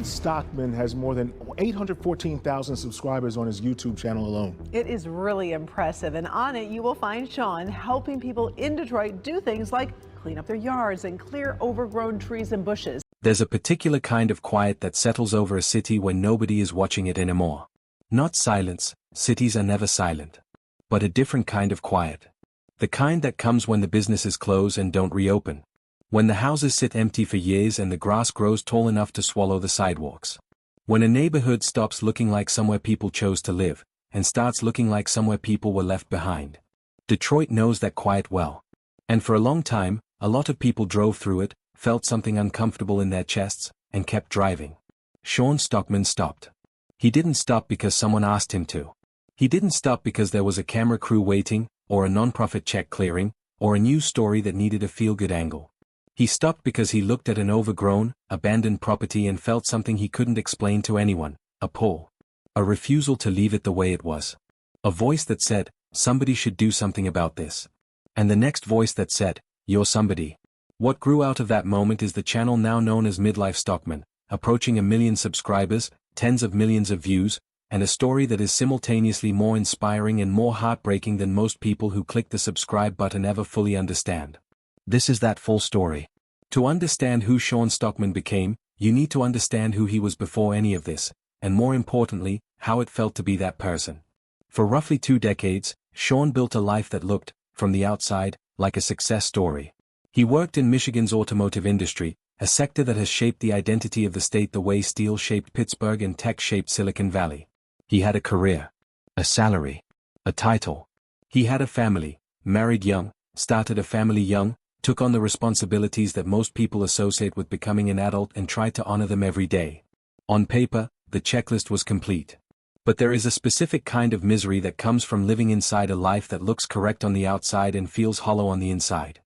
Sean Stockman has more than 814,000 subscribers on his YouTube channel alone. It is really impressive, and on it you will find Sean helping people in Detroit do things like clean up their yards and clear overgrown trees and bushes. There's a particular kind of quiet that settles over a city when nobody is watching it anymore. Not silence, cities are never silent. But a different kind of quiet. The kind that comes when the businesses close and don't reopen. When the houses sit empty for years and the grass grows tall enough to swallow the sidewalks. When a neighborhood stops looking like somewhere people chose to live, and starts looking like somewhere people were left behind. Detroit knows that quiet well. And for a long time, a lot of people drove through it, felt something uncomfortable in their chests, and kept driving. Sean Stockman stopped. He didn't stop because someone asked him to. He didn't stop because there was a camera crew waiting, or a non-profit check clearing, or a news story that needed a feel-good angle. He stopped because he looked at an overgrown, abandoned property and felt something he couldn't explain to anyone, a pull. A refusal to leave it the way it was. A voice that said, somebody should do something about this. And the next voice that said, you're somebody. What grew out of that moment is the channel now known as Midlife Stockman, approaching 1 million subscribers, tens of millions of views, and a story that is simultaneously more inspiring and more heartbreaking than most people who click the subscribe button ever fully understand. This is that full story. To understand who Sean Stockman became, you need to understand who he was before any of this, and more importantly, how it felt to be that person. For roughly 2 decades, Sean built a life that looked, from the outside, like a success story. He worked in Michigan's automotive industry, a sector that has shaped the identity of the state the way steel shaped Pittsburgh and tech shaped Silicon Valley. He had a career, a salary, a title. He had a family, married young, started a family young, took on the responsibilities that most people associate with becoming an adult and tried to honor them every day. On paper, the checklist was complete. But there is a specific kind of misery that comes from living inside a life that looks correct on the outside and feels hollow on the inside.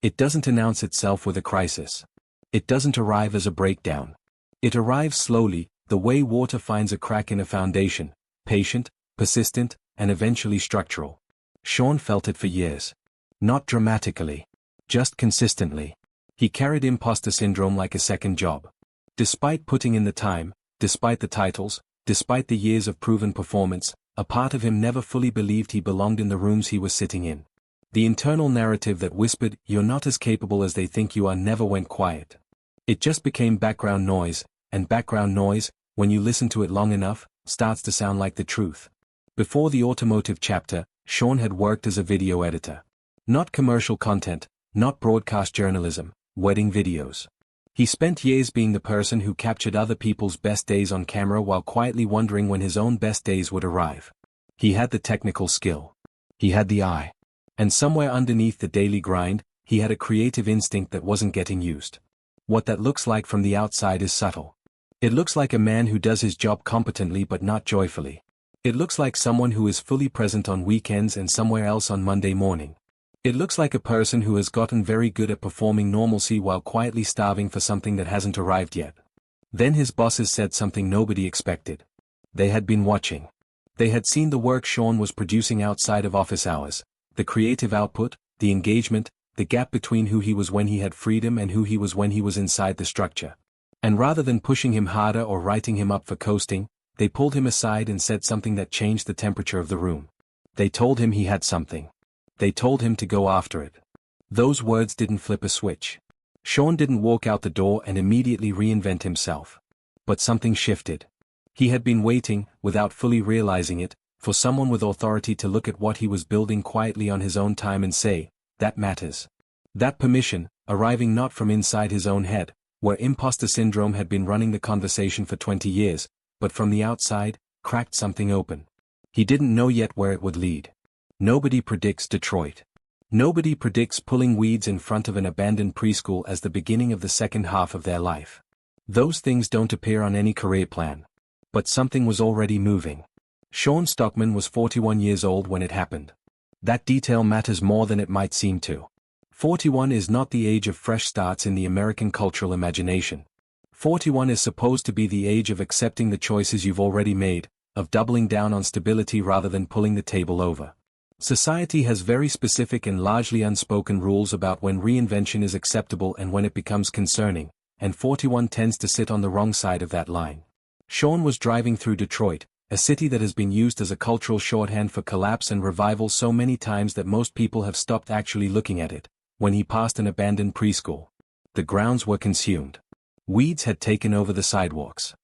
It doesn't announce itself with a crisis. It doesn't arrive as a breakdown. It arrives slowly, the way water finds a crack in a foundation, patient, persistent, and eventually structural. Sean felt it for years. Not dramatically. Just consistently. He carried imposter syndrome like a second job. Despite putting in the time, despite the titles, despite the years of proven performance, a part of him never fully believed he belonged in the rooms he was sitting in. The internal narrative that whispered, you're not as capable as they think you are, never went quiet. It just became background noise, and background noise, when you listen to it long enough, starts to sound like the truth. Before the automotive chapter, Sean had worked as a video editor. Not commercial content, not broadcast journalism, wedding videos. He spent years being the person who captured other people's best days on camera while quietly wondering when his own best days would arrive. He had the technical skill. He had the eye. And somewhere underneath the daily grind, he had a creative instinct that wasn't getting used. What that looks like from the outside is subtle. It looks like a man who does his job competently but not joyfully. It looks like someone who is fully present on weekends and somewhere else on Monday morning. It looks like a person who has gotten very good at performing normalcy while quietly starving for something that hasn't arrived yet. Then his bosses said something nobody expected. They had been watching. They had seen the work Sean was producing outside of office hours, the creative output, the engagement, the gap between who he was when he had freedom and who he was when he was inside the structure. And rather than pushing him harder or writing him up for coasting, they pulled him aside and said something that changed the temperature of the room. They told him he had something. They told him to go after it. Those words didn't flip a switch. Sean didn't walk out the door and immediately reinvent himself. But something shifted. He had been waiting, without fully realizing it, for someone with authority to look at what he was building quietly on his own time and say, that matters. That permission, arriving not from inside his own head, where imposter syndrome had been running the conversation for 20 years, but from the outside, cracked something open. He didn't know yet where it would lead. Nobody predicts Detroit. Nobody predicts pulling weeds in front of an abandoned preschool as the beginning of the second half of their life. Those things don't appear on any career plan. But something was already moving. Sean Stockman was 41 years old when it happened. That detail matters more than it might seem to. 41 is not the age of fresh starts in the American cultural imagination. 41 is supposed to be the age of accepting the choices you've already made, of doubling down on stability rather than pulling the table over. Society has very specific and largely unspoken rules about when reinvention is acceptable and when it becomes concerning, and 41 tends to sit on the wrong side of that line. Sean was driving through Detroit, a city that has been used as a cultural shorthand for collapse and revival so many times that most people have stopped actually looking at it, when he passed an abandoned preschool. The grounds were consumed. Weeds had taken over the sidewalks.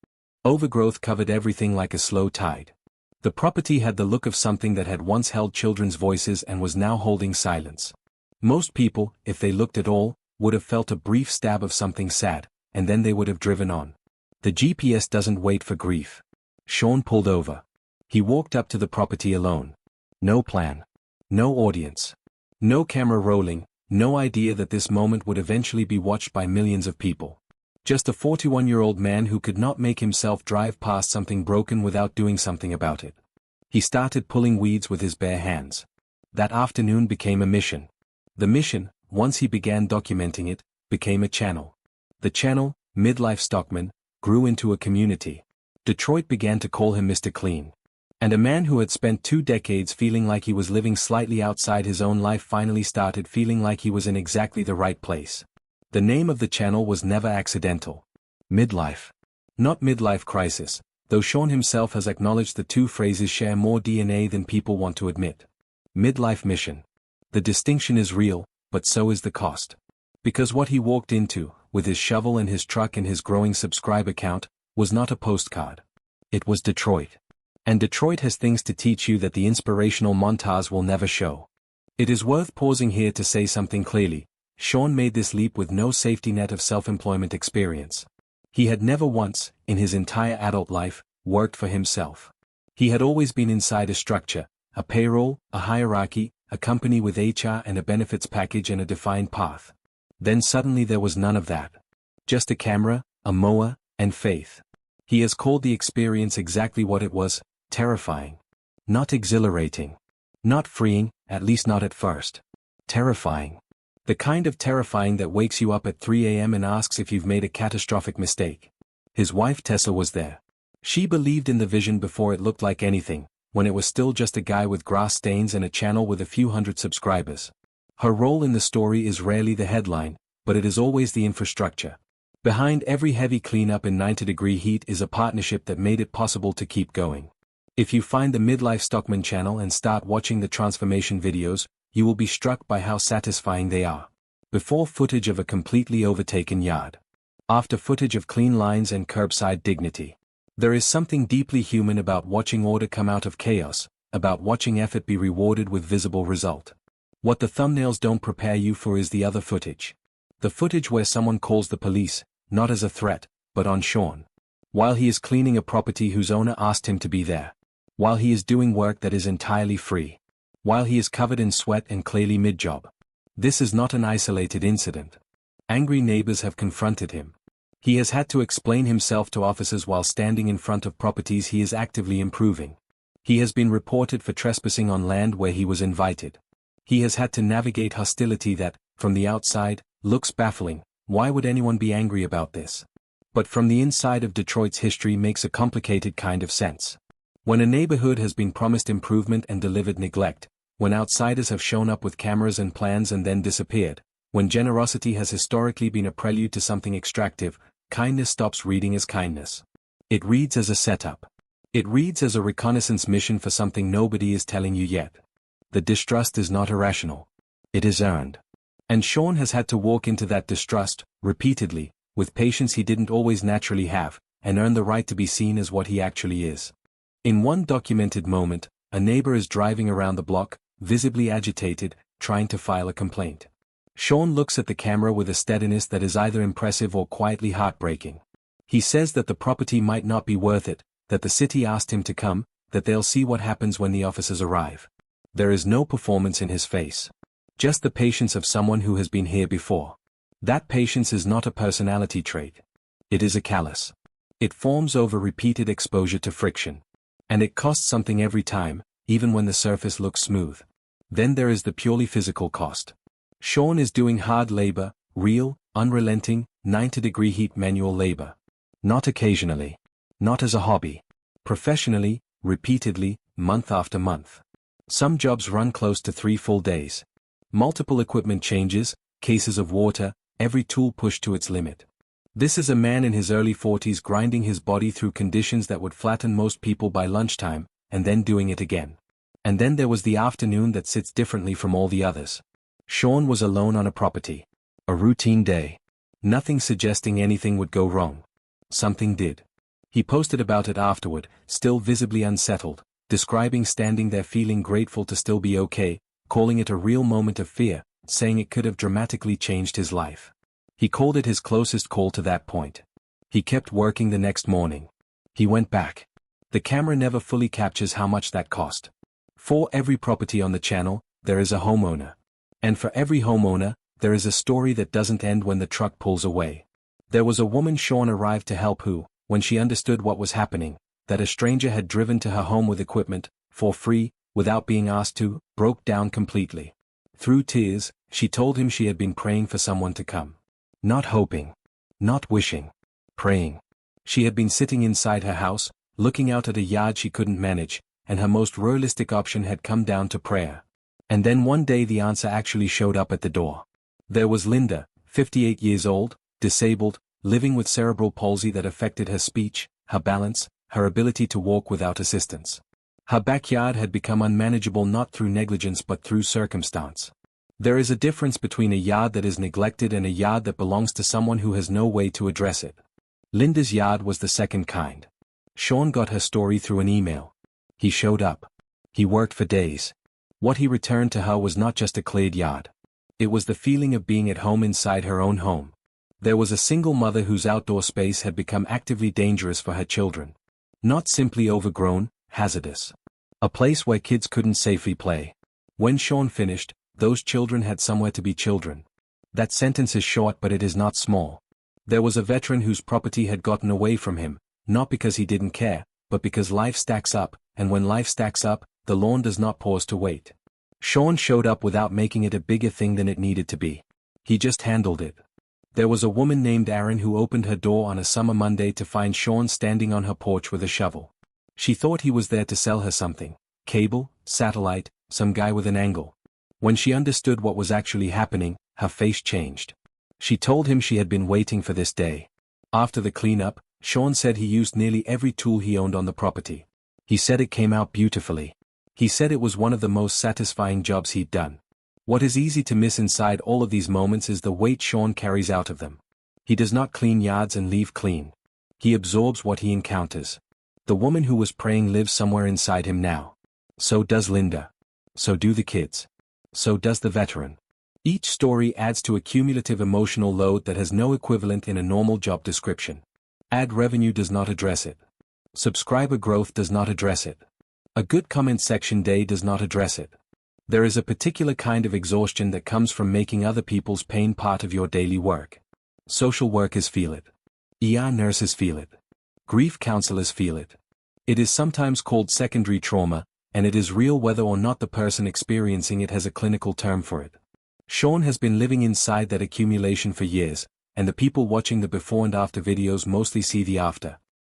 Overgrowth covered everything like a slow tide. The property had the look of something that had once held children's voices and was now holding silence. Most people, if they looked at all, would have felt a brief stab of something sad, and then they would have driven on. The GPS doesn't wait for grief. Sean pulled over. He walked up to the property alone. No plan. No audience. No camera rolling, no idea that this moment would eventually be watched by millions of people. Just a 41-year-old man who could not make himself drive past something broken without doing something about it. He started pulling weeds with his bare hands. That afternoon became a mission. The mission, once he began documenting it, became a channel. The channel, Midlife Stockman, grew into a community. Detroit began to call him Mr. Clean. And a man who had spent 2 decades feeling like he was living slightly outside his own life finally started feeling like he was in exactly the right place. The name of the channel was never accidental. Midlife. Not midlife crisis, though Sean himself has acknowledged the two phrases share more DNA than people want to admit. Midlife mission. The distinction is real, but so is the cost. Because what he walked into, with his shovel and his truck and his growing subscriber count, was not a postcard. It was Detroit. And Detroit has things to teach you that the inspirational montage will never show. It is worth pausing here to say something clearly. Sean made this leap with no safety net of self-employment experience. He had never once, in his entire adult life, worked for himself. He had always been inside a structure, a payroll, a hierarchy, a company with HR and a benefits package and a defined path. Then suddenly there was none of that. Just a camera, a mower, and faith. He has called the experience exactly what it was, terrifying. Not exhilarating. Not freeing, at least not at first. Terrifying. The kind of terrifying that wakes you up at 3 a.m. and asks if you've made a catastrophic mistake. His wife Tessa was there. She believed in the vision before it looked like anything, when it was still just a guy with grass stains and a channel with a few hundred subscribers. Her role in the story is rarely the headline, but it is always the infrastructure. Behind every heavy cleanup in 90-degree heat is a partnership that made it possible to keep going. If you find the Midlife Stockman channel and start watching the transformation videos, you will be struck by how satisfying they are. Before footage of a completely overtaken yard. After footage of clean lines and curbside dignity. There is something deeply human about watching order come out of chaos, about watching effort be rewarded with visible result. What the thumbnails don't prepare you for is the other footage. The footage where someone calls the police, not as a threat, but on Sean. While he is cleaning a property whose owner asked him to be there. While he is doing work that is entirely free. While he is covered in sweat and clearly mid-job. This is not an isolated incident. Angry neighbors have confronted him. He has had to explain himself to officers while standing in front of properties he is actively improving. He has been reported for trespassing on land where he was invited. He has had to navigate hostility that, from the outside, looks baffling. Why would anyone be angry about this? But from the inside of Detroit's history makes a complicated kind of sense. When a neighborhood has been promised improvement and delivered neglect, when outsiders have shown up with cameras and plans and then disappeared, when generosity has historically been a prelude to something extractive, kindness stops reading as kindness. It reads as a setup. It reads as a reconnaissance mission for something nobody is telling you yet. The distrust is not irrational. It is earned. And Sean has had to walk into that distrust, repeatedly, with patience he didn't always naturally have, and earn the right to be seen as what he actually is. In one documented moment, a neighbor is driving around the block, visibly agitated, trying to file a complaint. Sean looks at the camera with a steadiness that is either impressive or quietly heartbreaking. He says that the property might not be worth it, that the city asked him to come, that they'll see what happens when the officers arrive. There is no performance in his face. Just the patience of someone who has been here before. That patience is not a personality trait. It is a callus. It forms over repeated exposure to friction. And it costs something every time, even when the surface looks smooth. Then there is the purely physical cost. Sean is doing hard labor, real, unrelenting, 90-degree heat manual labor. Not occasionally. Not as a hobby. Professionally, repeatedly, month after month. Some jobs run close to 3 full days. Multiple equipment changes, cases of water, every tool pushed to its limit. This is a man in his early 40s grinding his body through conditions that would flatten most people by lunchtime, and then doing it again. And then there was the afternoon that sits differently from all the others. Sean was alone on a property. A routine day. Nothing suggesting anything would go wrong. Something did. He posted about it afterward, still visibly unsettled, describing standing there feeling grateful to still be okay, calling it a real moment of fear, saying it could have dramatically changed his life. He called it his closest call to that point. He kept working the next morning. He went back. The camera never fully captures how much that cost. For every property on the channel, there is a homeowner. And for every homeowner, there is a story that doesn't end when the truck pulls away. There was a woman Sean arrived to help who, when she understood what was happening, that a stranger had driven to her home with equipment, for free, without being asked to, broke down completely. Through tears, she told him she had been praying for someone to come. Not hoping. Not wishing. Praying. She had been sitting inside her house, looking out at a yard she couldn't manage, and her most realistic option had come down to prayer. And then one day the answer actually showed up at the door. There was Linda, 58 years old, disabled, living with cerebral palsy that affected her speech, her balance, her ability to walk without assistance. Her backyard had become unmanageable not through negligence but through circumstance. There is a difference between a yard that is neglected and a yard that belongs to someone who has no way to address it. Linda's yard was the second kind. Sean got her story through an email. He showed up. He worked for days. What he returned to her was not just a cleared yard. It was the feeling of being at home inside her own home. There was a single mother whose outdoor space had become actively dangerous for her children. Not simply overgrown, hazardous. A place where kids couldn't safely play. When Sean finished, those children had somewhere to be children. That sentence is short but it is not small. There was a veteran whose property had gotten away from him, not because he didn't care, but because life stacks up, and when life stacks up, the lawn does not pause to wait. Sean showed up without making it a bigger thing than it needed to be. He just handled it. There was a woman named Erin who opened her door on a summer Monday to find Sean standing on her porch with a shovel. She thought he was there to sell her something. Cable, satellite, some guy with an angle. When she understood what was actually happening, her face changed. She told him she had been waiting for this day. After the cleanup, Sean said he used nearly every tool he owned on the property. He said it came out beautifully. He said it was one of the most satisfying jobs he'd done. What is easy to miss inside all of these moments is the weight Sean carries out of them. He does not clean yards and leave clean. He absorbs what he encounters. The woman who was praying lives somewhere inside him now. So does Linda. So do the kids. So does the veteran. Each story adds to a cumulative emotional load that has no equivalent in a normal job description. Ad revenue does not address it. Subscriber growth does not address it. A good comment section day does not address it. There is a particular kind of exhaustion that comes from making other people's pain part of your daily work. Social workers feel it. ER nurses feel it. Grief counselors feel it. It is sometimes called secondary trauma, and it is real whether or not the person experiencing it has a clinical term for it. Sean has been living inside that accumulation for years, and the people watching the before and after videos mostly see the after.